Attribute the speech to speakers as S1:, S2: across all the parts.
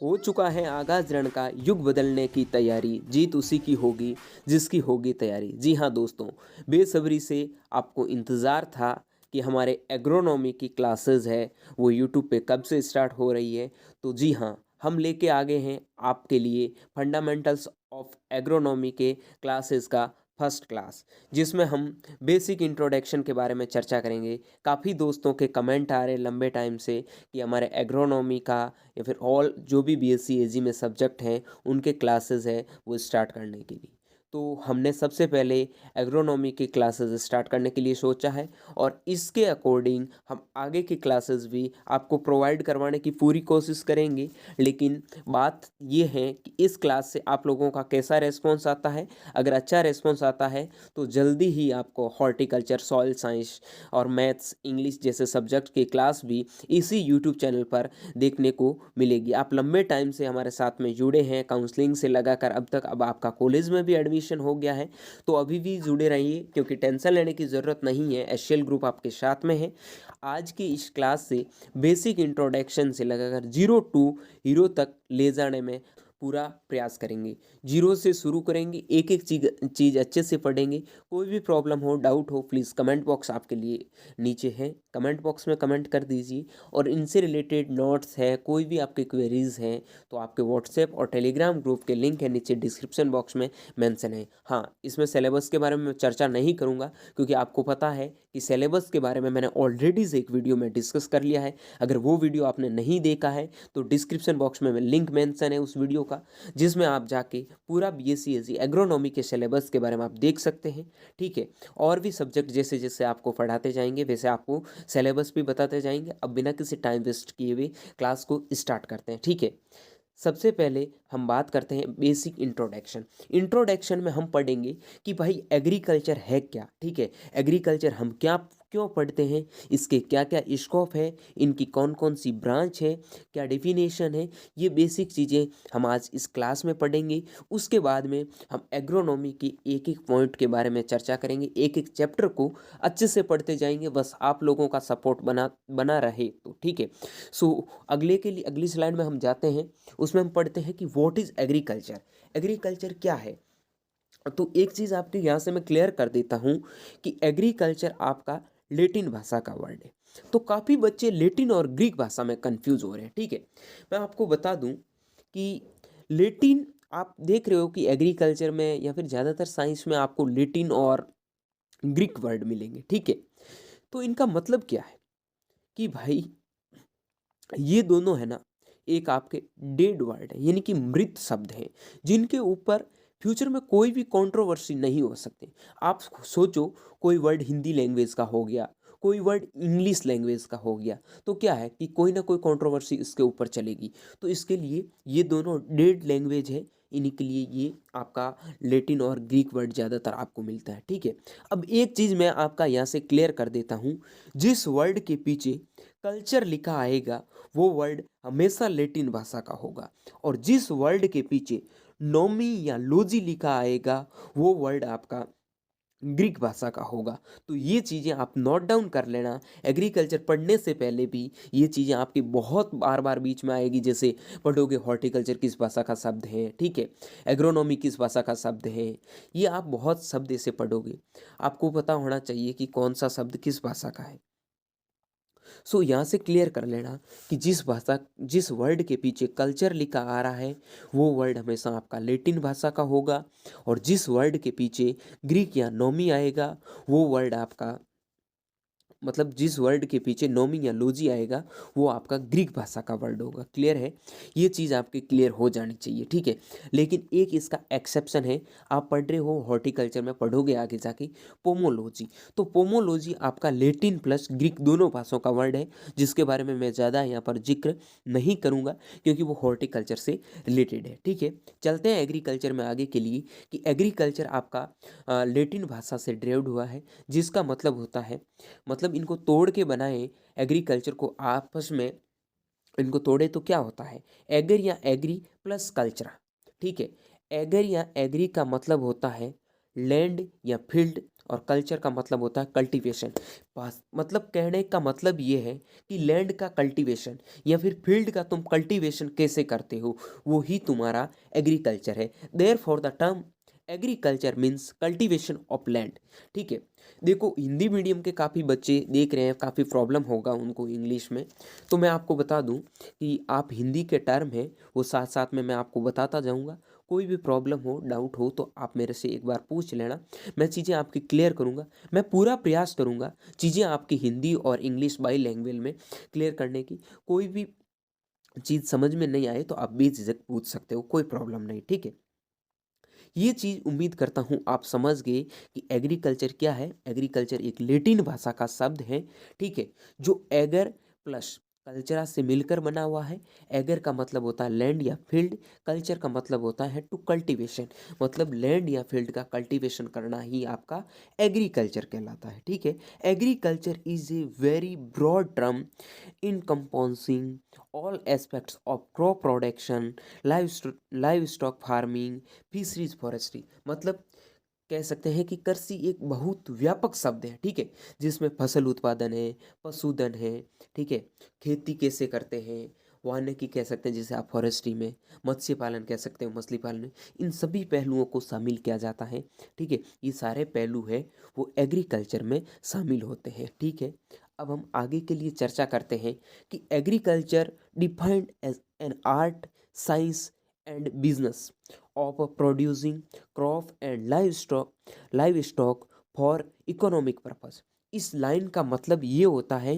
S1: हो चुका है आगाज रण का, युग बदलने की तैयारी, जीत उसी की होगी जिसकी होगी तैयारी। जी हाँ दोस्तों, बेसब्री से आपको इंतज़ार था कि हमारे एग्रोनॉमी की क्लासेस है वो यूट्यूब पे कब से स्टार्ट हो रही है। तो जी हाँ, हम लेके आ गए हैं आपके लिए फंडामेंटल्स ऑफ एग्रोनॉमी के क्लासेस का फर्स्ट क्लास, जिसमें हम बेसिक इंट्रोडक्शन के बारे में चर्चा करेंगे। काफ़ी दोस्तों के कमेंट आ रहे लंबे टाइम से कि हमारे एग्रोनॉमी का या फिर ऑल जो भी बीएससी एजी में सब्जेक्ट हैं उनके क्लासेस है वो स्टार्ट करने के लिए। तो हमने सबसे पहले एग्रोनॉमी की क्लासेस स्टार्ट करने के लिए सोचा है, और इसके अकॉर्डिंग हम आगे की क्लासेस भी आपको प्रोवाइड करवाने की पूरी कोशिश करेंगे। लेकिन बात ये है कि इस क्लास से आप लोगों का कैसा रेस्पॉन्स आता है। अगर अच्छा रेस्पॉन्स आता है तो जल्दी ही आपको हॉर्टिकल्चर, सॉइल साइंस और मैथ्स, इंग्लिश जैसे सब्जेक्ट की क्लास भी इसी यूट्यूब चैनल पर देखने को मिलेगी। आप लंबे टाइम से हमारे साथ में जुड़े हैं, काउंसलिंग से लगाकर अब तक, अब आपका कॉलेज में भी एडमिशन हो गया है, तो अभी भी जुड़े रहिए क्योंकि टेंशन लेने की ज़रूरत नहीं है। एचसीएल ग्रुप आपके साथ में है। आज की इस क्लास से बेसिक इंट्रोडक्शन से लगाकर जीरो टू हीरो तक ले जाने में पूरा प्रयास करेंगे। जीरो से शुरू करेंगे, एक एक चीज़ अच्छे से पढ़ेंगे। कोई भी प्रॉब्लम हो, डाउट हो, प्लीज़ कमेंट बॉक्स आपके लिए नीचे है, कमेंट बॉक्स में कमेंट कर दीजिए। और इनसे रिलेटेड नोट्स है, कोई भी आपके क्वेरीज़ हैं तो आपके व्हाट्सएप और टेलीग्राम ग्रुप के लिंक है नीचे डिस्क्रिप्शन बॉक्स में मेंशन है। हाँ, इसमें सिलेबस के बारे में मैं चर्चा नहीं करूँगा क्योंकि आपको पता है कि सिलेबस के बारे में मैंने ऑलरेडी से एक वीडियो में डिस्कस कर लिया है। अगर वो वीडियो आपने नहीं देखा है तो डिस्क्रिप्शन बॉक्स में लिंक मेंशन है उस वीडियो का, जिसमें आप जाके पूरा बीएससी एजी एग्रोनॉमी के सिलेबस के बारे में आप देख सकते हैं। ठीक है, और भी सब्जेक्ट जैसे जैसे आपको पढ़ाते जाएंगे वैसे आपको सिलेबस भी बताते जाएंगे। अब बिना किसी टाइम वेस्ट किए हुए क्लास को स्टार्ट करते हैं। ठीक है, सबसे पहले हम बात करते हैं बेसिक इंट्रोडक्शन। इंट्रोडक्शन में हम पढ़ेंगे कि भाई एग्रीकल्चर है क्या। ठीक है, एग्रीकल्चर हम क्या क्यों पढ़ते हैं, इसके क्या क्या स्कोप है, इनकी कौन कौन सी ब्रांच है, क्या डेफिनेशन है, ये बेसिक चीज़ें हम आज इस क्लास में पढ़ेंगे। उसके बाद में हम एग्रोनॉमी की एक एक पॉइंट के बारे में चर्चा करेंगे, एक एक चैप्टर को अच्छे से पढ़ते जाएंगे, बस आप लोगों का सपोर्ट बना बना रहे तो। ठीक है, सो अगले के लिए अगली स्लाइड में हम जाते हैं। उसमें हम पढ़ते हैं कि व्हाट इज़ एग्रीकल्चर, एग्रीकल्चर क्या है। तो एक चीज़ आपके यहाँ से मैं क्लियर कर देता हूँ कि एग्रीकल्चर आपका लेटिन भाषा का वर्ड है। तो काफ़ी बच्चे लेटिन और ग्रीक भाषा में कंफ्यूज हो रहे हैं। ठीक है, मैं आपको बता दूँ कि लेटिन, आप देख रहे हो कि एग्रीकल्चर में या फिर ज़्यादातर साइंस में आपको लेटिन और ग्रीक वर्ड मिलेंगे। ठीक है, तो इनका मतलब क्या है कि भाई ये दोनों है ना, एक आपके डेड वर्ड है, यानी कि मृत शब्द हैं, जिनके ऊपर फ्यूचर में कोई भी कंट्रोवर्सी नहीं हो सकती। आप सोचो, कोई वर्ड हिंदी लैंग्वेज का हो गया, कोई वर्ड इंग्लिश लैंग्वेज का हो गया, तो क्या है कि कोई ना कोई कंट्रोवर्सी इसके ऊपर चलेगी। तो इसके लिए ये दोनों डेड लैंग्वेज है, इन्हीं के लिए ये आपका लेटिन और ग्रीक वर्ड ज़्यादातर आपको मिलता है। ठीक है, अब एक चीज़ मैं आपका यहाँ से क्लियर कर देता हूँ, जिस वर्ड के पीछे कल्चर लिखा आएगा वो वर्ड हमेशा लेटिन भाषा का होगा, और जिस वर्ड के पीछे नोमी या लोजी लिखा आएगा वो वर्ड आपका ग्रीक भाषा का होगा। तो ये चीज़ें आप नोट डाउन कर लेना। एग्रीकल्चर पढ़ने से पहले भी ये चीज़ें आपकी बहुत बार बार बीच में आएगी, जैसे पढ़ोगे हॉर्टिकल्चर किस भाषा का शब्द है, ठीक है, एग्रोनॉमी किस भाषा का शब्द है, ये आप बहुत शब्द ऐसे पढ़ोगे, आपको पता होना चाहिए कि कौन सा शब्द किस भाषा का है। सो यहाँ से क्लियर कर लेना कि जिस वर्ड के पीछे कल्चर लिखा आ रहा है वो वर्ड हमेशा आपका लेटिन भाषा का होगा, और जिस वर्ड के पीछे ग्रीक या नोमी आएगा वो वर्ड आपका, मतलब जिस वर्ड के पीछे नोमी या लोजी आएगा वो आपका ग्रीक भाषा का वर्ड होगा। क्लियर है, ये चीज़ आपकी क्लियर हो जानी चाहिए। ठीक है, लेकिन एक इसका एक्सेप्शन है, आप पढ़ रहे हो हॉर्टिकल्चर में, पढ़ोगे आगे जाके पोमोलॉजी। तो पोमोलॉजी आपका लेटिन प्लस ग्रीक दोनों भाषाओं का वर्ड है, जिसके बारे में मैं ज़्यादा यहाँ पर जिक्र नहीं करूँगा क्योंकि वो हॉर्टिकल्चर से रिलेटेड है। ठीक है, चलते हैं एग्रीकल्चर में आगे के लिए कि एग्रीकल्चर आपका लेटिन भाषा से ड्राइव्ड हुआ है, जिसका मतलब होता है, मतलब इनको तोड़ के बनाए एग्रीकल्चर को आपस में, इनको तोड़े तो क्या होता है, एगर या एग्री प्लस कल्चरा। ठीक है, एगर या एग्री का मतलब होता है लैंड या फील्ड, और कल्चर का मतलब होता है कल्टीवेशन। मतलब कहने का मतलब ये है कि लैंड का कल्टीवेशन या फिर फील्ड का तुम कल्टीवेशन कैसे करते हो, वो ही तुम्हारा एग्रीकल्चर है। Therefore the term agriculture means cultivation of land. ठीक है, देखो हिंदी मीडियम के काफ़ी बच्चे देख रहे हैं, काफ़ी प्रॉब्लम होगा उनको इंग्लिश में, तो मैं आपको बता दूं कि आप हिंदी के टर्म हैं वो साथ साथ में मैं आपको बताता जाऊंगा। कोई भी प्रॉब्लम हो, डाउट हो तो आप मेरे से एक बार पूछ लेना, मैं चीज़ें आपकी क्लियर करूंगा। मैं पूरा प्रयास करूंगा चीज़ें आपकी हिंदी और इंग्लिश बाई लैंग्वेज में क्लियर करने की। कोई भी चीज़ समझ में नहीं आए तो आप बेझिझक पूछ सकते हो, कोई प्रॉब्लम नहीं। ठीक है, ये चीज़ उम्मीद करता हूँ आप समझ गए कि एग्रीकल्चर क्या है। एग्रीकल्चर एक लैटिन भाषा का शब्द है, ठीक है, जो एगर प्लस कल्चरा से मिलकर बना हुआ है। एगर का मतलब होता है लैंड या फील्ड, कल्चर का मतलब होता है टू कल्टीवेशन, मतलब लैंड या फील्ड का कल्टीवेशन करना ही आपका एग्रीकल्चर कहलाता है। ठीक है, agriculture is a very broad term encompassing all aspects of crop production, livestock farming, fisheries forestry. मतलब कह सकते हैं कि कृषि एक बहुत व्यापक शब्द है, ठीक है, जिसमें फसल उत्पादन है, पशुधन है, ठीक है, खेती कैसे करते हैं, वानिकी कह सकते हैं जैसे आप फॉरेस्ट्री में, मत्स्य पालन कह सकते हो मछली पालन में, इन सभी पहलुओं को शामिल किया जाता है। ठीक है, ये सारे पहलू है वो एग्रीकल्चर में शामिल होते हैं। ठीक है, अब हम आगे के लिए चर्चा करते हैं कि agriculture defined as an art, science and business of producing crop and livestock for economic purpose. इस लाइन का मतलब ये होता है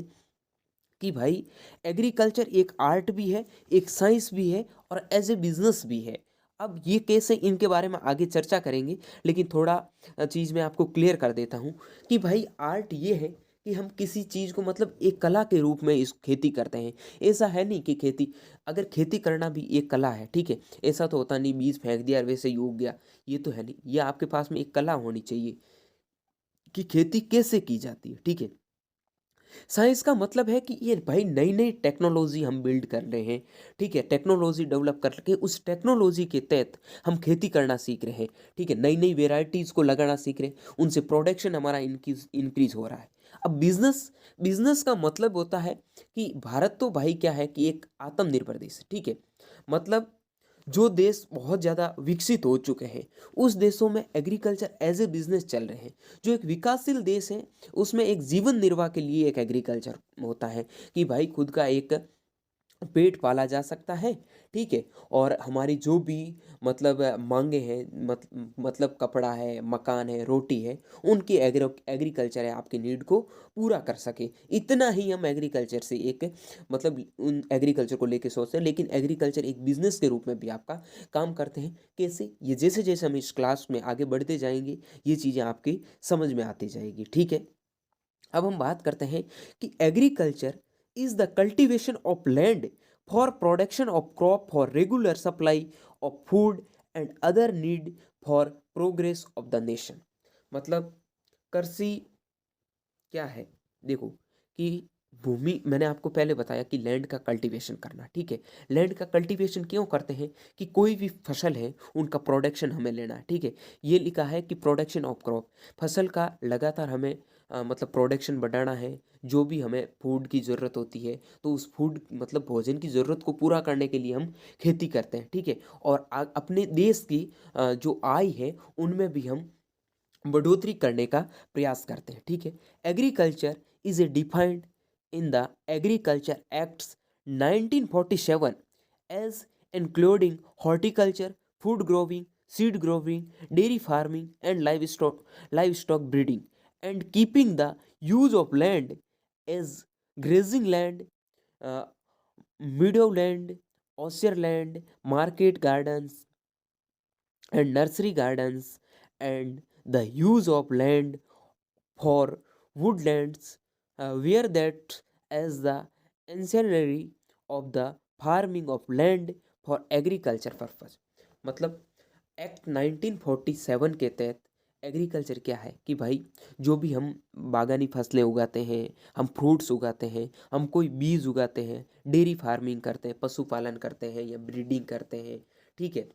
S1: कि भाई एग्रीकल्चर एक आर्ट भी है, एक साइंस भी है और एज ए बिजनेस भी है। अब ये कैसे, इनके बारे में आगे चर्चा करेंगे, लेकिन थोड़ा चीज़ मैं आपको क्लियर कर देता हूँ कि भाई आर्ट ये है कि हम किसी चीज़ को मतलब एक कला के रूप में इस खेती करते हैं। ऐसा है नहीं कि खेती, अगर खेती करना भी एक कला है, ठीक है, ऐसा तो होता नहीं बीज फेंक दिया और वैसे ही उग गया, ये तो है नहीं। ये आपके पास में एक कला होनी चाहिए कि खेती कैसे की जाती है। ठीक है, साइंस का मतलब है कि ये भाई नई नई टेक्नोलॉजी हम बिल्ड कर रहे हैं, ठीक है, टेक्नोलॉजी डेवलप करके उस टेक्नोलॉजी के तहत हम खेती करना सीख रहे हैं। ठीक है, नई नई वेराइटीज़ को लगाना सीख रहे हैं, उनसे प्रोडक्शन हमारा इंक्रीज हो रहा है। अब बिजनेस, बिजनेस का मतलब होता है कि भारत तो भाई क्या है कि एक आत्मनिर्भर देश है, ठीक है, मतलब जो देश बहुत ज़्यादा विकसित हो चुके हैं उस देशों में एग्रीकल्चर एज ए बिजनेस चल रहे हैं। जो एक विकासशील देश है उसमें एक जीवन निर्वाह के लिए एक एग्रीकल्चर होता है कि भाई खुद का एक पेट पाला जा सकता है। ठीक है, और हमारी जो भी मतलब मांगे हैं, मतलब कपड़ा है, मकान है, रोटी है, उनकी एग्रीकल्चर है आपकी नीड को पूरा कर सके। इतना ही हम एग्रीकल्चर से एक मतलब उन एग्रीकल्चर को लेके सोचते हैं, लेकिन एग्रीकल्चर एक बिजनेस के रूप में भी आपका काम करते हैं। कैसे, ये जैसे जैसे हम इस क्लास में आगे बढ़ते जाएंगे ये चीज़ें आपकी समझ में आती जाएगी। ठीक है, अब हम बात करते हैं कि agriculture is the cultivation of land for production of crop for regular supply of food and other need for progress of the nation. मतलब कृषि क्या है, देखो कि भूमि, मैंने आपको पहले बताया कि लैंड का कल्टीवेशन करना, ठीक है, लैंड का कल्टीवेशन क्यों करते हैं कि कोई भी फसल है उनका प्रोडक्शन हमें लेना है। ठीक है, ये लिखा है कि प्रोडक्शन ऑफ क्रॉप, फसल का लगातार हमें मतलब प्रोडक्शन बढ़ाना है। जो भी हमें फूड की ज़रूरत होती है तो उस फूड मतलब भोजन की ज़रूरत को पूरा करने के लिए हम खेती करते हैं। ठीक है, और अपने देश की जो आय है उनमें भी हम बढ़ोतरी करने का प्रयास करते हैं। ठीक है, agriculture is a defined in the agriculture acts 1947 as including horticulture, food growing, seed growing, dairy farming and livestock breeding and keeping the use of land as grazing land, meadow land, osier land, market gardens and nursery gardens, and the use of land for woodlands were that as the ancillary of the farming of land for agriculture purpose। मतलब act 1947 के तहत agriculture क्या है कि भाई जो भी हम बागानी फसलें उगाते हैं, हम फ्रूट्स उगाते हैं, हम कोई बीज उगाते हैं, डेयरी फार्मिंग करते हैं, पशुपालन करते हैं या ब्रीडिंग करते हैं, ठीक है,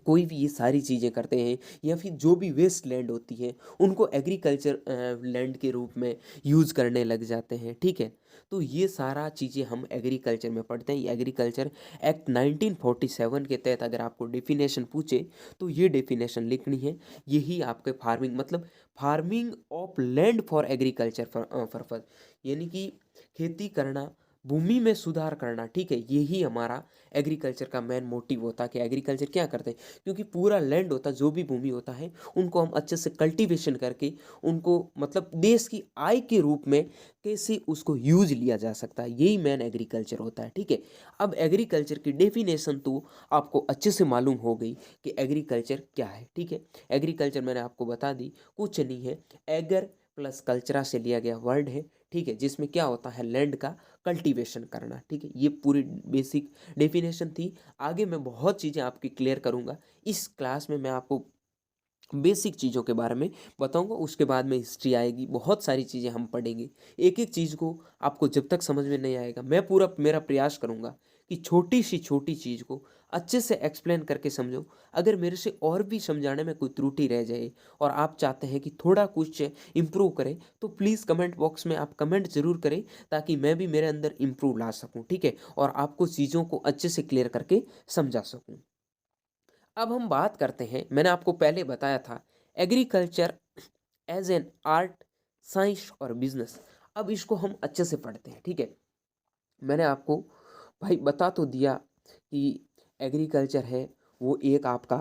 S1: कोई भी ये सारी चीज़ें करते हैं, या फिर जो भी वेस्ट लैंड होती है उनको एग्रीकल्चर लैंड के रूप में यूज़ करने लग जाते हैं, ठीक है। तो ये सारा चीज़ें हम एग्रीकल्चर में पढ़ते हैं। ये एग्रीकल्चर एक्ट 1947 के तहत अगर आपको डेफिनेशन पूछे तो ये डेफिनेशन लिखनी है। यही आपके फार्मिंग मतलब farming of land for agriculture purpose, यानी कि खेती करना, भूमि में सुधार करना, ठीक है। यही हमारा एग्रीकल्चर का मेन मोटिव होता है कि एग्रीकल्चर क्या करते हैं, क्योंकि पूरा लैंड होता है, जो भी भूमि होता है उनको हम अच्छे से कल्टीवेशन करके उनको मतलब देश की आय के रूप में कैसे उसको यूज लिया जा सकता है, यही मेन एग्रीकल्चर होता है, ठीक है। अब एग्रीकल्चर की डेफिनेशन तो आपको अच्छे से मालूम हो गई कि एग्रीकल्चर क्या है, ठीक है। एग्रीकल्चर मैंने आपको बता दी, कुछ नहीं है, एगर प्लस कल्चरा से लिया गया वर्ड है, ठीक है, जिसमें क्या होता है लैंड का कल्टीवेशन करना, ठीक है। ये पूरी बेसिक डेफिनेशन थी। आगे मैं बहुत चीज़ें आपकी क्लियर करूँगा। इस क्लास में मैं आपको बेसिक चीज़ों के बारे में बताऊंगा, उसके बाद में हिस्ट्री आएगी, बहुत सारी चीज़ें हम पढ़ेंगे। एक एक चीज़ को आपको जब तक समझ में नहीं आएगा, मैं पूरा मेरा प्रयास करूंगा कि छोटी सी छोटी चीज़ को अच्छे से एक्सप्लेन करके समझो। अगर मेरे से और भी समझाने में कोई त्रुटि रह जाए और आप चाहते हैं कि थोड़ा कुछ इम्प्रूव करें, तो प्लीज़ कमेंट बॉक्स में आप कमेंट ज़रूर करें, ताकि मैं भी मेरे अंदर इम्प्रूव ला सकूँ, ठीक है, और आपको चीज़ों को अच्छे से क्लियर करके समझा सकूँ। अब हम बात करते हैं, मैंने आपको पहले बताया था agriculture as an art, science और बिजनेस। अब इसको हम अच्छे से पढ़ते हैं, ठीक है। मैंने आपको भाई बता तो दिया कि एग्रीकल्चर है वो एक आपका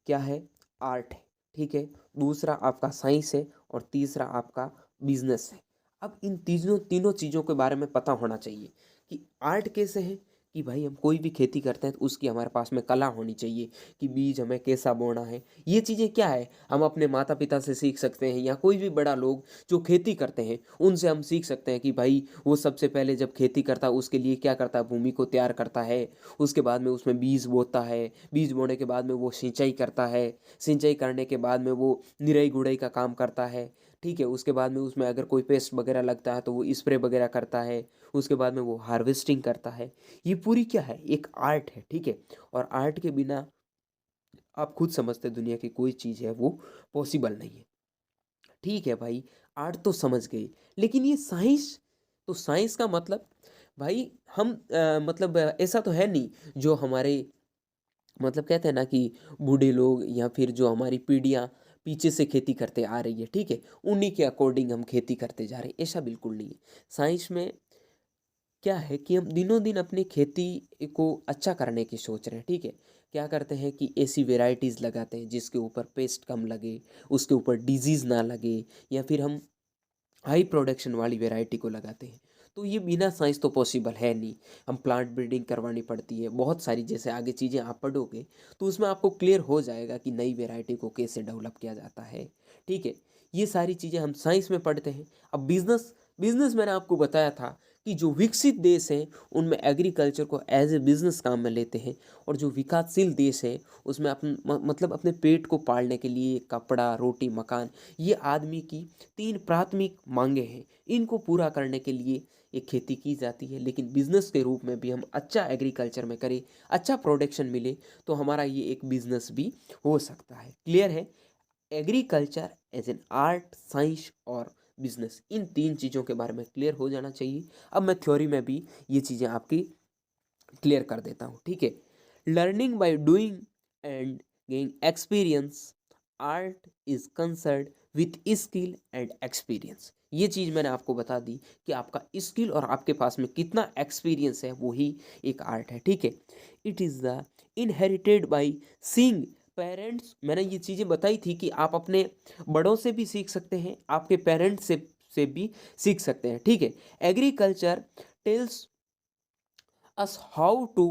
S1: क्या है, आर्ट है, ठीक है। दूसरा आपका साइंस है और तीसरा आपका बिजनेस है। अब इन तीनों तीनों चीज़ों के बारे में पता होना चाहिए कि आर्ट कैसे है, कि भाई हम कोई भी खेती करते हैं तो उसकी हमारे पास में कला होनी चाहिए कि बीज हमें कैसा बोना है। ये चीज़ें क्या है, हम अपने माता पिता से सीख सकते हैं, या कोई भी बड़ा लोग जो खेती करते हैं उनसे हम सीख सकते हैं कि भाई वो सबसे पहले जब खेती करता है उसके लिए क्या करता है, भूमि को तैयार करता है, उसके बाद में उसमें बीज बोता है, बीज बोने के बाद में वो सिंचाई करता है, सिंचाई करने के बाद में वो निराई गुड़ाई का काम करता है, ठीक है। उसके बाद में उसमें अगर कोई पेस्ट वगैरह लगता है तो वो स्प्रे वगैरह करता है, उसके बाद में वो हार्वेस्टिंग करता है। ये पूरी क्या है, एक आर्ट है, ठीक है। और आर्ट के बिना आप खुद समझते दुनिया की कोई चीज़ है वो पॉसिबल नहीं है, ठीक है भाई। आर्ट तो समझ गए, लेकिन ये साइंस, तो साइंस का मतलब भाई हम मतलब ऐसा तो है नहीं जो हमारे मतलब कहते हैं ना कि बूढ़े लोग या फिर जो हमारी पीढ़ियाँ पीछे से खेती करते आ रही है, ठीक है, उन्हीं के अकॉर्डिंग हम खेती करते जा रहे हैं, ऐसा बिल्कुल नहीं है। साइंस में क्या है कि हम दिनों दिन अपनी खेती को अच्छा करने की सोच रहे हैं, ठीक है। क्या करते हैं कि ऐसी वेराइटीज़ लगाते हैं जिसके ऊपर पेस्ट कम लगे, उसके ऊपर डिजीज़ ना लगे, या फिर हम हाई प्रोडक्शन वाली वैरायटी को लगाते हैं। तो ये बिना साइंस तो पॉसिबल है नहीं। हम प्लांट ब्रीडिंग करवानी पड़ती है, बहुत सारी जैसे आगे चीज़ें आप पढ़ोगे तो उसमें आपको क्लियर हो जाएगा कि नई वैरायटी को कैसे डेवलप किया जाता है, ठीक है। ये सारी चीज़ें हम साइंस में पढ़ते हैं। अब बिजनेस, बिजनेस मैंने आपको बताया था कि जो विकसित देश हैं उनमें एग्रीकल्चर को एज ए बिजनेस काम में लेते हैं, और जो विकासशील देश है उसमें अपन मतलब अपने पेट को पालने के लिए कपड़ा, रोटी, मकान, ये आदमी की तीन प्राथमिक मांगे हैं, इनको पूरा करने के लिए एक खेती की जाती है। लेकिन बिजनेस के रूप में भी हम अच्छा एग्रीकल्चर में करें, अच्छा प्रोडक्शन मिले, तो हमारा ये एक बिजनेस भी हो सकता है। क्लियर है, agriculture as an art, science और बिजनेस, इन तीन चीज़ों के बारे में क्लियर हो जाना चाहिए। अब मैं थ्योरी में भी ये चीज़ें आपकी क्लियर कर देता हूँ, ठीक है। Learning by doing and gaining experience, art is concern with skill and experience. ये चीज़ मैंने आपको बता दी कि आपका स्किल और आपके पास में कितना एक्सपीरियंस है वही एक आर्ट है, ठीक है। It is the inherited by seeing parents, मैंने ये चीज़ें बताई थी कि आप अपने बड़ों से भी सीख सकते हैं, आपके पेरेंट्स से भी सीख सकते हैं, ठीक है। Agriculture tells us how to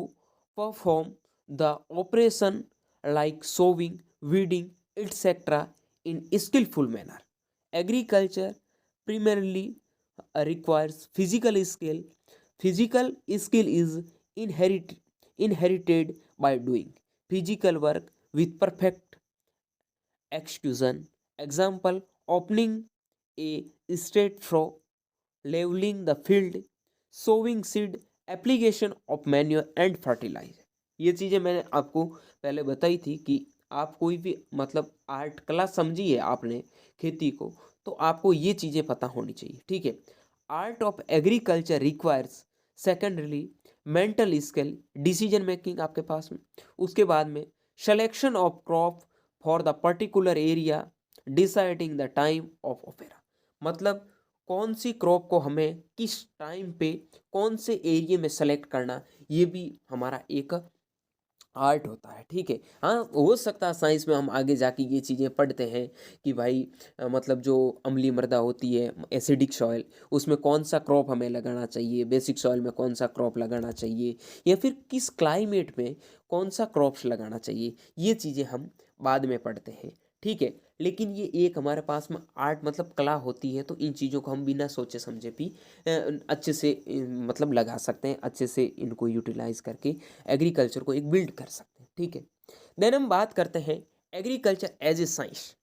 S1: perform the operation like sowing, weeding, etc. in skillful manner. Agriculture primarily requires physical skill. Physical skill is inherited by doing physical work with perfect execution. Example: opening a straight throw, leveling the field, sowing seed, application of manure and fertilizer. ये चीज़ें मैंने आपको पहले बताई थी कि आप कोई भी मतलब आर्ट कला समझी है आपने खेती को, तो आपको ये चीज़ें पता होनी चाहिए, ठीक है। Art of agriculture requires secondarily mental skill, decision making आपके पास में, उसके बाद में selection of crop for the particular area, deciding the time of ऑफेरा, मतलब कौन सी क्रॉप को हमें किस टाइम पे कौन से एरिया में सेलेक्ट करना, ये भी हमारा एक आर्ट होता है, ठीक है। हाँ, हो सकता है साइंस में हम आगे जाके ये चीज़ें पढ़ते हैं कि भाई मतलब जो अम्लीय मृदा होती है, एसिडिक सॉइल, उसमें कौन सा क्रॉप हमें लगाना चाहिए, बेसिक सॉइल में कौन सा क्रॉप लगाना चाहिए, या फिर किस क्लाइमेट में कौन सा क्रॉप्स लगाना चाहिए, ये चीज़ें हम बाद में पढ़ते हैं, ठीक है। लेकिन ये एक हमारे पास में आर्ट मतलब कला होती है, तो इन चीज़ों को हम बिना सोचे समझे भी अच्छे से मतलब लगा सकते हैं, अच्छे से इनको यूटिलाइज करके एग्रीकल्चर को एक बिल्ड कर सकते हैं, ठीक है। देन हम बात करते हैं agriculture as a science.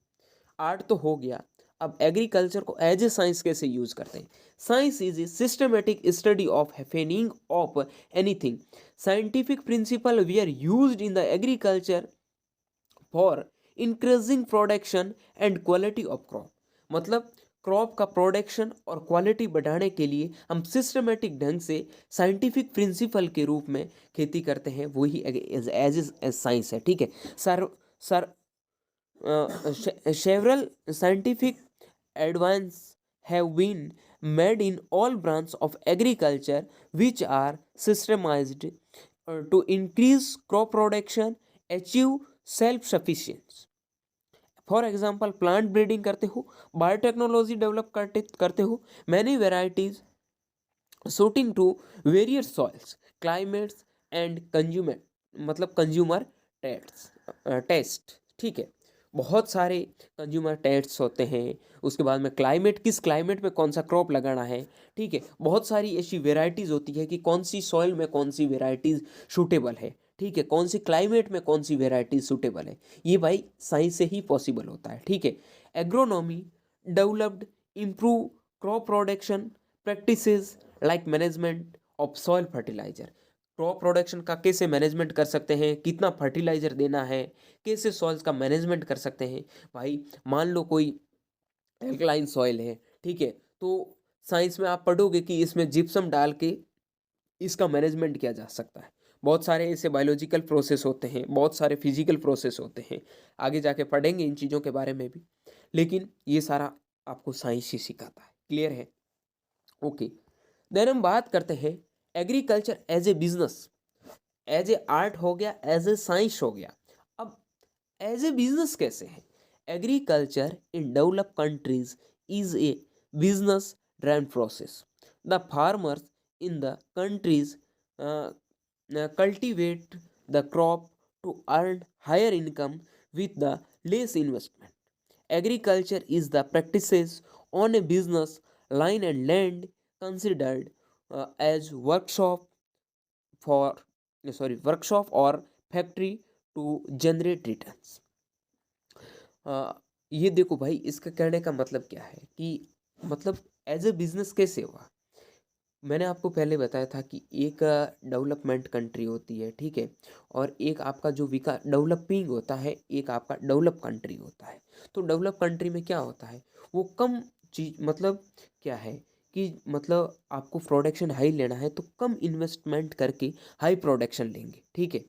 S1: Art तो हो गया, अब एग्रीकल्चर को एज ए साइंस कैसे यूज करते हैं। Science is a systematic study of happening of anything. Scientific principle we are used in the agriculture for increasing production and quality of crop, मतलब crop का प्रोडक्शन और quality बढ़ाने के लिए हम सिस्टमेटिक ढंग से साइंटिफिक प्रिंसिपल के रूप में खेती करते हैं, वही एज साइंस है, ठीक है। Sir sir several scientific advances have been made in all branches of agriculture which are systemized to increase crop production, achieve self sufficiency। For example plant breeding करते हो, बायोटेक्नोलॉजी डेवलप करते हो, many varieties suiting to various soils, climates and consumer मतलब consumer taste, ठीक है। बहुत सारे consumer tests होते हैं, उसके बाद में क्लाइमेट, किस क्लाइमेट में कौन सा क्रॉप लगाना है, ठीक है। बहुत सारी ऐसी वेराइटीज़ होती है कि कौन सी सॉइल में कौन सी वेराइटीज़ सूटेबल है, ठीक है, कौन सी क्लाइमेट में कौन सी वेराइटीज सूटेबल है, ये भाई साइंस से ही पॉसिबल होता है, ठीक है। Agronomy developed improve crop production practices like management of soil fertiliser, crop production का कैसे मैनेजमेंट कर सकते हैं, कितना फर्टिलाइजर देना है, कैसे सॉइल्स का मैनेजमेंट कर सकते हैं। भाई मान लो कोई एल्कलाइन सॉइल है, ठीक है, तो साइंस में आप पढ़ोगे कि इसमें जिप्सम डाल के इसका मैनेजमेंट किया जा सकता है। बहुत सारे ऐसे बायोलॉजिकल प्रोसेस होते हैं, बहुत सारे फिजिकल प्रोसेस होते हैं, आगे जाके पढ़ेंगे इन चीज़ों के बारे में भी, लेकिन ये सारा आपको साइंस ही सिखाता है, क्लियर है। ओके, देन हम बात करते हैं agriculture as a business. As a art हो गया, एज ए साइंस हो गया, अब एज ए बिजनेस कैसे है। Agriculture in develop countries is a business driven process. The farmers in the countries cultivate the crop to earn higher income with the less investment. Agriculture is the practices on a business line and land considered as workshop or factory to generate returns। ये देखो भाई, इसका कहने का मतलब क्या है कि मतलब एज ए बिजनेस कैसे हुआ। मैंने आपको पहले बताया था कि एक डेवलपमेंट कंट्री होती है, ठीक है, और एक आपका जो डेवलपिंग होता है, एक आपका डेवलप कंट्री होता है। तो डेवलप कंट्री में क्या होता है, वो कम चीज मतलब क्या है कि मतलब आपको प्रोडक्शन हाई लेना है तो कम इन्वेस्टमेंट करके हाई प्रोडक्शन लेंगे, ठीक है।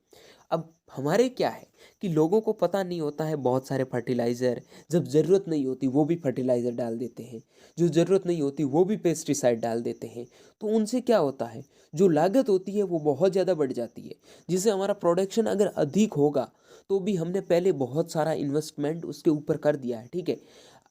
S1: अब हमारे क्या है कि लोगों को पता नहीं होता है, बहुत सारे फर्टिलाइज़र जब ज़रूरत नहीं होती वो भी फर्टिलाइज़र डाल देते हैं, जो ज़रूरत नहीं होती वो भी पेस्टिसाइड डाल देते हैं। तो उनसे क्या होता है, जो लागत होती है वो बहुत ज़्यादा बढ़ जाती है, जिससे हमारा प्रोडक्शन अगर अधिक होगा तो भी हमने पहले बहुत सारा इन्वेस्टमेंट उसके ऊपर कर दिया है, ठीक है।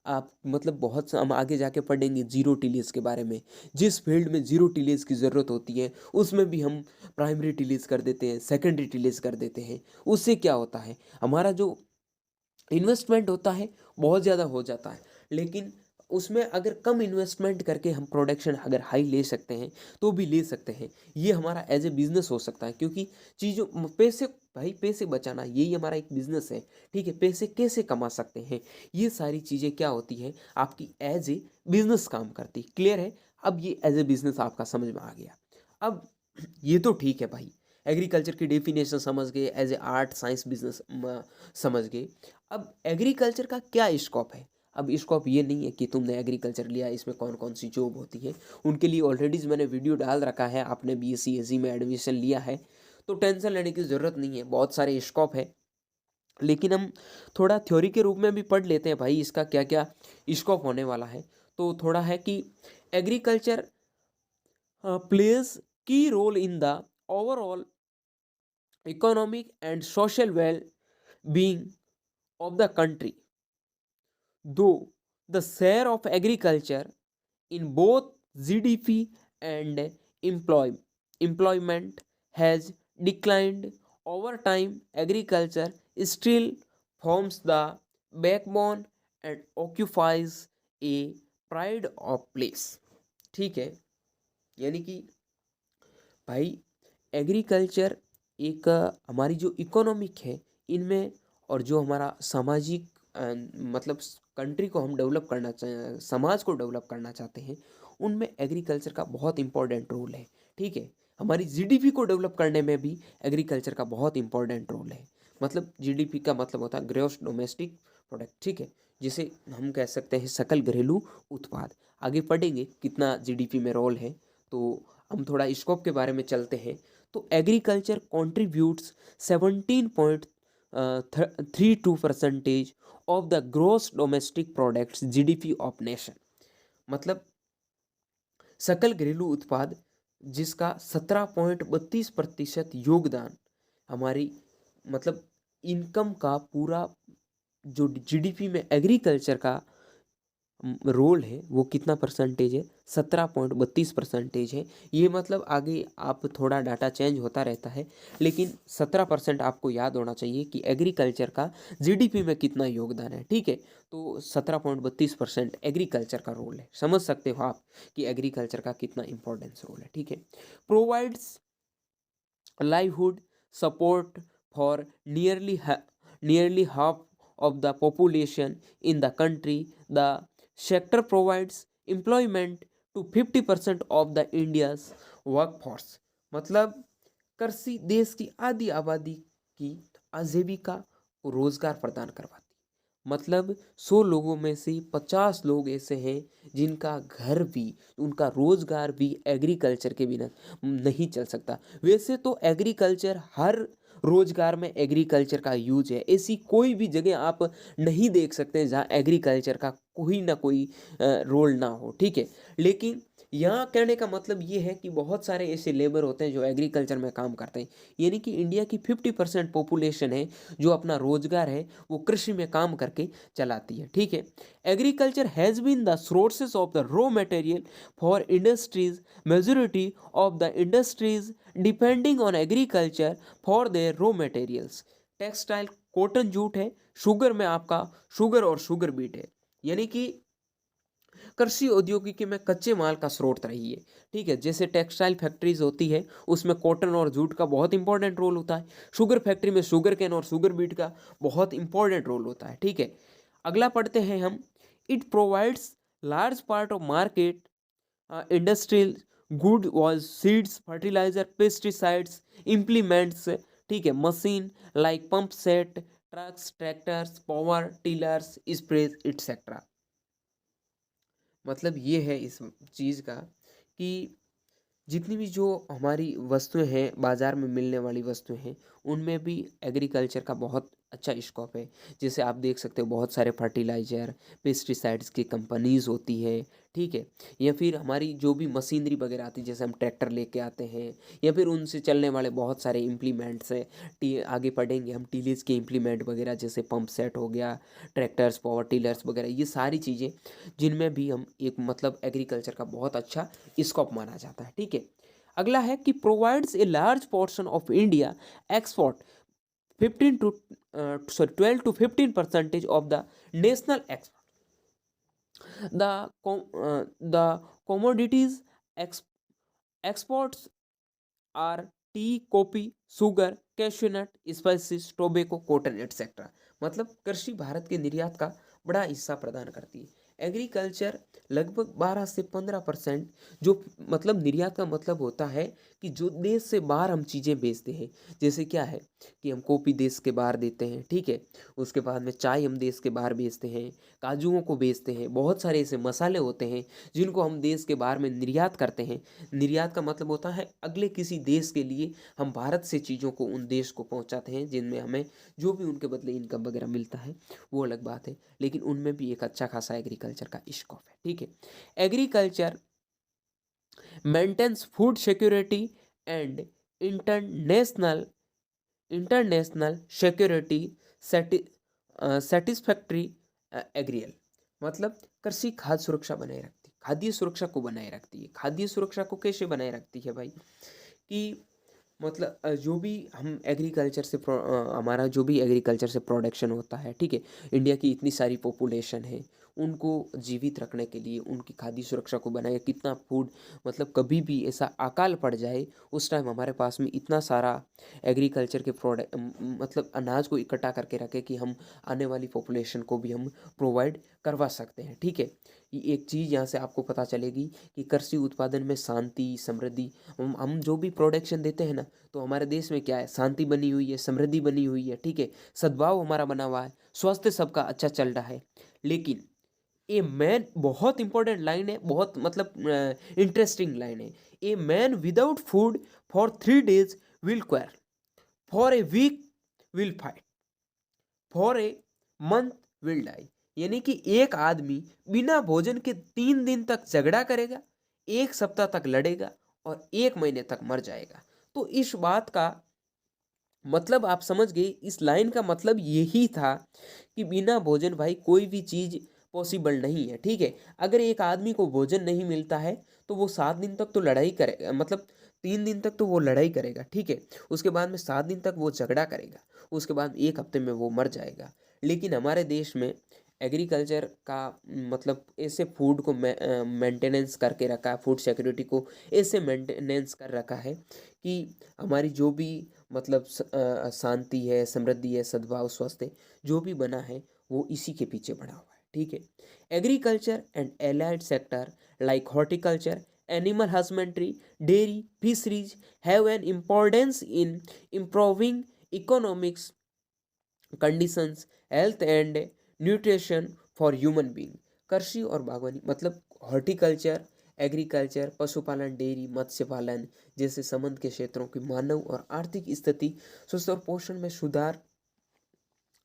S1: आप मतलब बहुत हम आगे जाके पढ़ेंगे जीरो टिलेज के बारे में, जिस फील्ड में जीरो टिलेज की ज़रूरत होती है उसमें भी हम प्राइमरी टिलेज कर देते हैं, सेकेंडरी टिलेज कर देते हैं। उससे क्या होता है, हमारा जो इन्वेस्टमेंट होता है बहुत ज़्यादा हो जाता है, लेकिन उसमें अगर कम इन्वेस्टमेंट करके हम प्रोडक्शन अगर हाई ले सकते हैं तो भी ले सकते हैं। ये हमारा एज ए बिजनेस हो सकता है, क्योंकि चीज़ों पैसे, भाई पैसे बचाना यही हमारा एक बिजनेस है, ठीक है। पैसे कैसे कमा सकते हैं, ये सारी चीज़ें क्या होती हैं आपकी एज ए बिजनेस काम करती, क्लियर है। अब ये एज ए बिजनेस आपका समझ में आ गया। अब ये तो ठीक है भाई, एग्रीकल्चर की डेफिनेशन समझ गए, as a art science business समझ गए। अब एग्रीकल्चर का क्या स्कोप है? अब स्कोप ये नहीं है कि तुमने एग्रीकल्चर लिया इसमें कौन कौन सी जॉब होती है, उनके लिए ऑलरेडी मैंने वीडियो डाल रखा है। आपने बीएससी एससी में एडमिशन लिया है तो टेंशन लेने की ज़रूरत नहीं है, बहुत सारे स्कोप है। लेकिन हम थोड़ा थ्योरी के रूप में भी पढ़ लेते हैं भाई इसका क्या क्या स्कोप होने वाला है। तो थोड़ा है कि agriculture plays key role in the overall economic and social well-being of the country, though the share of agriculture in both GDP and employment has declined over time. Agriculture still forms the backbone and occupies a pride of place। ठीक है, यानी कि भाई agriculture एक हमारी जो economic है इनमें, और जो हमारा सामाजिक मतलब कंट्री को हम डेवलप करना समाज को डेवलप करना चाहते हैं, उनमें एग्रीकल्चर का बहुत इंपॉर्टेंट रोल है। ठीक है, हमारी जीडीपी को डेवलप करने में भी एग्रीकल्चर का बहुत इंपॉर्टेंट रोल है। मतलब जीडीपी का मतलब होता है ग्रॉस डोमेस्टिक प्रोडक्ट। ठीक है, जिसे हम कह सकते हैं सकल घरेलू उत्पाद। आगे पढ़ेंगे कितना जीडीपी में रोल है, तो हम थोड़ा स्कोप के बारे में चलते हैं। तो agriculture contributes 17.32% of the gross domestic products GDP of nation. मतलब सकल घरेलू उत्पाद जिसका 17.32% योगदान हमारी मतलब इनकम का पूरा जो जीडीपी में एग्रीकल्चर का रोल है वो कितना परसेंटेज है? 17.32% है। ये मतलब आगे आप थोड़ा डाटा चेंज होता रहता है, लेकिन 17% आपको याद होना चाहिए कि एग्रीकल्चर का जीडीपी में कितना योगदान है। ठीक है, तो 17.32% एग्रीकल्चर का रोल है। समझ सकते हो आप कि एग्रीकल्चर का कितना इंपॉर्टेंस रोल है। ठीक है, provides livelihood support for nearly half of the population in the country. The sector provides employment to 50% of the India's workforce। मतलब कृषि देश की आधी आबादी की आजीविका को रोजगार प्रदान करवाती। मतलब 100 लोगों में से 50 लोग ऐसे हैं जिनका घर भी, उनका रोजगार भी एग्रीकल्चर के बिना नहीं चल सकता। वैसे तो एग्रीकल्चर हर रोजगार में एग्रीकल्चर का यूज है, ऐसी कोई भी जगह आप नहीं देख सकते जहाँ एग्रीकल्चर का कोई ना कोई रोल ना हो। ठीक है, लेकिन यहाँ कहने का मतलब ये है कि बहुत सारे ऐसे लेबर होते हैं जो एग्रीकल्चर में काम करते हैं। यानी कि इंडिया की 50% पॉपुलेशन है जो अपना रोजगार है वो कृषि में काम करके चलाती है। ठीक है, agriculture has been the sources of the raw material for industries. Majority of the industries depending on agriculture for their raw materials. Textile cotton jute है, शुगर में आपका शुगर और शुगर बीट है। यानी कि कृषि औद्योगिकी में कच्चे माल का स्रोत रही है। ठीक है, जैसे टेक्सटाइल फैक्ट्रीज होती है उसमें कॉटन और जूट का बहुत इंपॉर्टेंट रोल होता है। शुगर फैक्ट्री में शुगर केन और शुगर बीट का बहुत इंपॉर्टेंट रोल होता है। ठीक है, अगला पढ़ते हैं हम। It provides large part of market industrial good was seeds fertiliser pesticides implements. ठीक है, machine like pump set trucks tractors power tillers sprays etcetera. मतलब ये है इस चीज़ का कि जितनी भी जो हमारी वस्तुएं हैं बाज़ार में मिलने वाली वस्तुएं हैं उनमें भी एग्रीकल्चर का बहुत अच्छा स्कोप है। जैसे आप देख सकते हो बहुत सारे फर्टिलाइज़र पेस्टिसाइड्स की कंपनीज होती है। ठीक है, या फिर हमारी जो भी मशीनरी वगैरह आती है जैसे हम ट्रैक्टर लेके आते हैं, या फिर उनसे चलने वाले बहुत सारे इम्प्लीमेंट्स हैं। आगे पढ़ेंगे हम टीलेज के इम्प्लीमेंट वगैरह जैसे पंप सेट हो गया, ट्रैक्टर्स पावर टिलर्स वगैरह, ये सारी चीज़ें जिनमें भी हम एक मतलब एग्रीकल्चर का बहुत अच्छा स्कोप माना जाता है। ठीक है, अगला है कि provides a large portion of India export 12 to 15% of the national export. The commodities exports are tea coffee sugar cashew nut spices tobacco cotton etcetera. मतलब कृषि भारत के निर्यात का बड़ा हिस्सा प्रदान करती है। एग्रीकल्चर लगभग 12 से 15%, जो मतलब निर्यात का मतलब होता है कि जो देश से बाहर हम चीज़ें बेचते हैं। जैसे क्या है कि हम कॉफ़ी देश के बाहर देते हैं, ठीक है। उसके बाद में चाय हम देश के बाहर बेचते हैं, काजुओं को बेचते हैं, बहुत सारे ऐसे मसाले होते हैं जिनको हम देश के बाहर में निर्यात करते हैं। निर्यात का मतलब होता है अगले किसी देश के लिए हम भारत से चीज़ों को उन देश को पहुंचाते हैं, जिनमें हमें जो भी उनके बदले इनकम वगैरह मिलता है वो अलग बात है, लेकिन उनमें भी एक अच्छा खासा एग्रीकल्चर का स्कोप है, ठीक है। Agriculture maintains food security and international international security satisfactory एग्रियल, मतलब कृषि खाद्य सुरक्षा बनाए रखती, खाद्य सुरक्षा को बनाए रखती है। खाद्य सुरक्षा को कैसे बनाए रखती है भाई, कि मतलब जो भी हम एग्रीकल्चर से हमारा जो भी एग्रीकल्चर से प्रोडक्शन होता है, ठीक है। इंडिया की इतनी सारी पॉपुलेशन है, उनको जीवित रखने के लिए उनकी खाद्य सुरक्षा को बनाए, कितना फूड, मतलब कभी भी ऐसा अकाल पड़ जाए उस टाइम हमारे पास में इतना सारा एग्रीकल्चर के प्रोडक्ट, मतलब अनाज को इकट्ठा करके रखे कि हम आने वाली पॉपुलेशन को भी हम प्रोवाइड करवा सकते हैं, ठीक है। ये एक चीज़ यहाँ से आपको पता चलेगी कि कृषि उत्पादन में शांति समृद्धि, हम जो भी प्रोडक्शन देते हैं ना, तो हमारे देश में क्या है, शांति बनी हुई है, समृद्धि बनी हुई है, ठीक है। सद्भाव हमारा बना हुआ है, स्वास्थ्य सबका अच्छा चल रहा है। लेकिन ए मैन, बहुत इंपॉर्टेंट लाइन है, बहुत मतलब इंटरेस्टिंग लाइन है। A man without food for 3 days will quarrel, for a week will fight, for a month will die. यानी कि एक आदमी बिना भोजन के 3 दिन तक झगड़ा करेगा, 1 सप्ताह तक लड़ेगा और 1 महीने तक मर जाएगा। तो इस बात का मतलब आप समझ गए, इस लाइन का मतलब यही था कि बिना भोजन भाई कोई भी चीज़ पॉसिबल नहीं है, ठीक है। अगर एक आदमी को भोजन नहीं मिलता है तो वो 7 दिन तक तो लड़ाई करेगा, मतलब 3 दिन तक तो वो लड़ाई करेगा, ठीक है। उसके बाद में 7 दिन तक वो झगड़ा करेगा, उसके बाद 1 हफ्ते में वो मर जाएगा। लेकिन हमारे देश में एग्रीकल्चर का मतलब ऐसे फूड को मेंटेनेंस करके रखा है, फूड सिक्योरिटी को ऐसे मेंटेनेंस कर रखा है कि हमारी जो भी मतलब शांति है, समृद्धि है, सद्भाव, स्वास्थ्य जो भी बना है वो इसी के पीछे बढ़ा हुआ है, ठीक है। Agriculture and allied sector like horticulture, animal husbandry, dairy, fisheries have an importance in improving economics conditions, health and nutrition for human being. कृषि और बागवानी मतलब हॉर्टिकल्चर, एग्रीकल्चर, पशुपालन, डेयरी, मत्स्य पालन जैसे संबंध के क्षेत्रों की मानव और आर्थिक स्थिति, स्वास्थ्य और पोषण में सुधार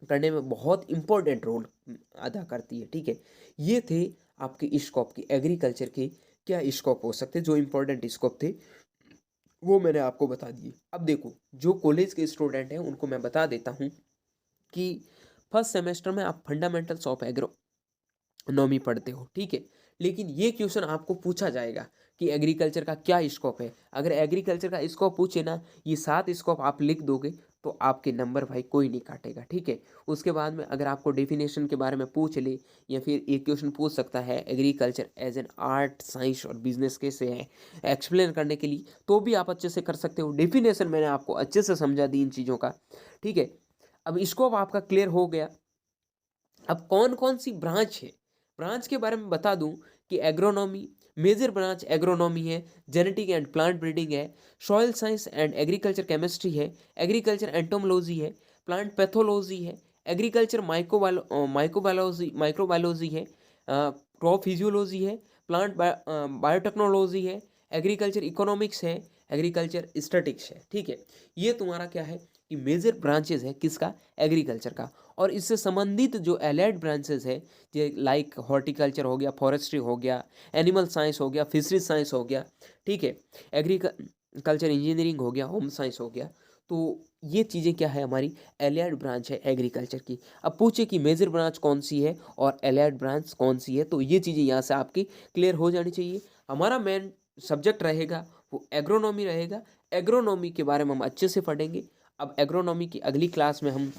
S1: करने में बहुत इंपॉर्टेंट रोल अदा करती है, ठीक है। ये थे आपके स्कोप की, एग्रीकल्चर के क्या स्कोप हो सकते, जो इंपॉर्टेंट स्कोप थे वो मैंने आपको बता दिए। अब देखो, जो कॉलेज के स्टूडेंट हैं उनको मैं बता देता हूँ कि फर्स्ट सेमेस्टर में आप फंडामेंटल्स ऑफ एग्रोनॉमी पढ़ते हो, ठीक है। लेकिन ये क्वेश्चन आपको पूछा जाएगा कि एग्रीकल्चर का क्या स्कोप है। अगर एग्रीकल्चर का स्कोप पूछे ना, ये 7 स्कोप आप लिख दोगे तो आपके नंबर भाई कोई नहीं काटेगा, ठीक है। उसके बाद में अगर आपको डेफिनेशन के बारे में पूछ ले, या फिर एक क्वेश्चन पूछ सकता है agriculture as an art, science और बिजनेस कैसे है एक्सप्लेन करने के लिए, तो भी आप अच्छे से कर सकते हो। डेफिनेशन मैंने आपको अच्छे से समझा दी इन चीज़ों का, ठीक है। अब स्कोप आपका क्लियर हो गया। अब कौन कौन सी ब्रांच है, ब्रांच के बारे में बता दूं कि एग्रोनॉमी, मेजर ब्रांच एग्रोनॉमी है, जेनेटिक एंड प्लांट ब्रीडिंग है, soil science and agriculture chemistry है, एग्रीकल्चर एंटोमोलॉजी है, प्लांट पैथोलॉजी है, एग्रीकल्चर माइक्रोबायोलॉजी है, क्रॉप फिजियोलॉजी है, प्लांट बायोटेक्नोलॉजी है, एग्रीकल्चर इकोनॉमिक्स है, एग्रीकल्चर स्टैटिक्स है, ठीक है। ये तुम्हारा क्या है कि मेजर ब्रांचेस है किसका, एग्रीकल्चर का। और इससे संबंधित जो एलाइड ब्रांचेस है, जो लाइक हॉर्टिकल्चर हो गया, फॉरेस्ट्री हो गया, एनिमल साइंस हो गया, फिशरीज साइंस हो गया, ठीक है, एग्रीकल्चर इंजीनियरिंग हो गया, होम साइंस हो गया। तो ये चीज़ें क्या है, हमारी एलाइड ब्रांच है एग्रीकल्चर की। अब पूछे कि मेजर ब्रांच कौन सी है और एलाइड ब्रांच कौन सी है, तो ये चीज़ें यहाँ से आपकी क्लियर हो जानी चाहिए। हमारा मेन सब्जेक्ट रहेगा वो एग्रोनॉमी रहेगा। एग्रोनॉमी के बारे में हम अच्छे से पढ़ेंगे। अब एग्रोनॉमी की अगली क्लास में हम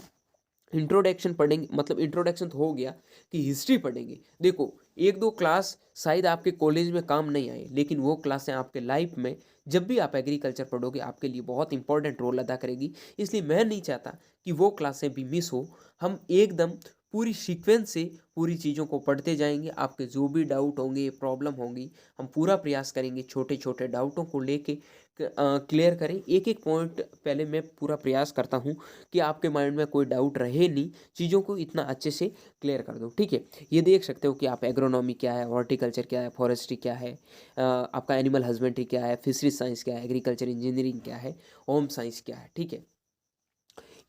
S1: इंट्रोडक्शन पढ़ेंगे, मतलब इंट्रोडक्शन तो हो गया कि हिस्ट्री पढ़ेंगे। देखो, 1-2 क्लास शायद आपके कॉलेज में काम नहीं आए, लेकिन वो क्लासें आपके लाइफ में जब भी आप एग्रीकल्चर पढ़ोगे आपके लिए बहुत इंपॉर्टेंट रोल अदा करेगी। इसलिए मैं नहीं चाहता कि वो क्लासें भी मिस हो। हम एकदम पूरी सीक्वेंस से पूरी चीज़ों को पढ़ते जाएंगे। आपके जो भी डाउट होंगे, प्रॉब्लम होंगी, हम पूरा प्रयास करेंगे छोटे छोटे डाउटों को लेके क्लियर करें। एक एक पॉइंट पहले मैं पूरा प्रयास करता हूँ कि आपके माइंड में कोई डाउट रहे नहीं, चीज़ों को इतना अच्छे से क्लियर कर दो। ठीक है, ये देख सकते हो कि आप एग्रोनॉमी क्या है, हॉर्टिकल्चर क्या है, फॉरेस्ट्री क्या है, आपका एनिमल हस्बेंड्री क्या है, फिशरी साइंस क्या है, एग्रीकल्चर इंजीनियरिंग क्या है, होम साइंस क्या है। ठीक है,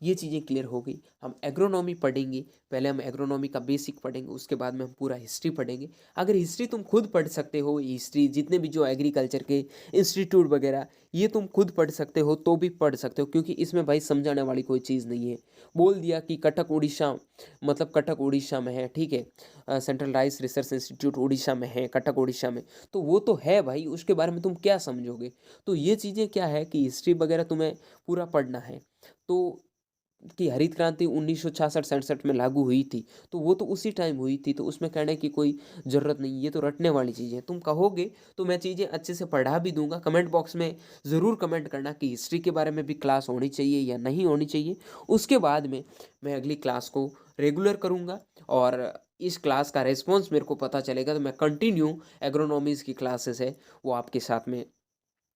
S1: ये चीज़ें क्लियर हो गई। हम एग्रोनॉमी पढ़ेंगे, पहले हम एग्रोनॉमी का बेसिक पढ़ेंगे, उसके बाद में हम पूरा हिस्ट्री पढ़ेंगे। अगर हिस्ट्री तुम खुद पढ़ सकते हो, हिस्ट्री जितने भी जो एग्रीकल्चर के इंस्टीट्यूट वगैरह ये तुम खुद पढ़ सकते हो तो भी पढ़ सकते हो, क्योंकि इसमें भाई समझाने वाली कोई चीज़ नहीं है। बोल दिया कि कटक उड़ीसा, मतलब कटक उड़ीसा में है, ठीक है, central rice research institute Orissa में है, कटक उड़ीसा में, तो वो तो है भाई, उसके बारे में तुम क्या समझोगे। तो ये चीज़ें क्या है कि हिस्ट्री वगैरह तुम्हें पूरा पढ़ना है। तो कि हरित क्रांति 1966-67 में लागू हुई थी, तो वो तो उसी टाइम हुई थी, तो उसमें कहने की कोई ज़रूरत नहीं। ये तो रटने वाली चीज़ है। तुम कहोगे तो मैं चीज़ें अच्छे से पढ़ा भी दूंगा। कमेंट बॉक्स में ज़रूर कमेंट करना कि हिस्ट्री के बारे में भी क्लास होनी चाहिए या नहीं होनी चाहिए। उसके बाद में मैं अगली क्लास को रेगुलर करूँगा, और इस क्लास का रिस्पॉन्स मेरे को पता चलेगा तो मैं कंटिन्यू एग्रोनॉमीज़ की क्लासेस है वो आपके साथ में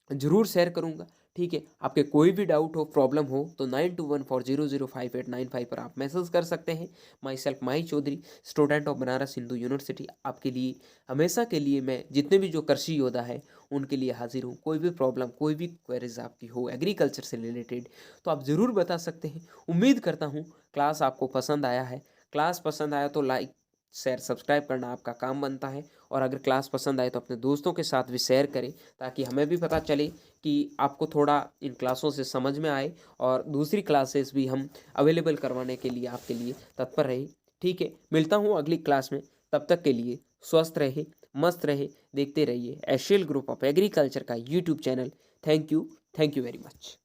S1: ज़रूर शेयर करूँगा। ठीक है, आपके कोई भी डाउट हो, प्रॉब्लम हो, तो 9214005895 पर आप मैसेज कर सकते हैं। Myself Mahi Chaudhary, student of Banaras Hindu university, आपके लिए हमेशा के लिए मैं जितने भी जो कृषि योद्धा है उनके लिए हाजिर हूँ। कोई भी प्रॉब्लम, कोई भी क्वेरीज आपकी हो एग्रीकल्चर से रिलेटेड, तो आप ज़रूर बता सकते हैं। उम्मीद करता हूँ क्लास आपको पसंद आया है। क्लास पसंद आया तो लाइक शेयर सब्सक्राइब करना आपका काम बनता है, और अगर क्लास पसंद आए तो अपने दोस्तों के साथ भी शेयर करें, ताकि हमें भी पता चले कि आपको थोड़ा इन क्लासों से समझ में आए, और दूसरी क्लासेस भी हम अवेलेबल करवाने के लिए आपके लिए तत्पर रहे। ठीक है, मिलता हूँ अगली क्लास में। तब तक के लिए स्वस्थ रहे, मस्त रहे, देखते रहिए एशियल ग्रुप ऑफ एग्रीकल्चर का YouTube channel. Thank you very much.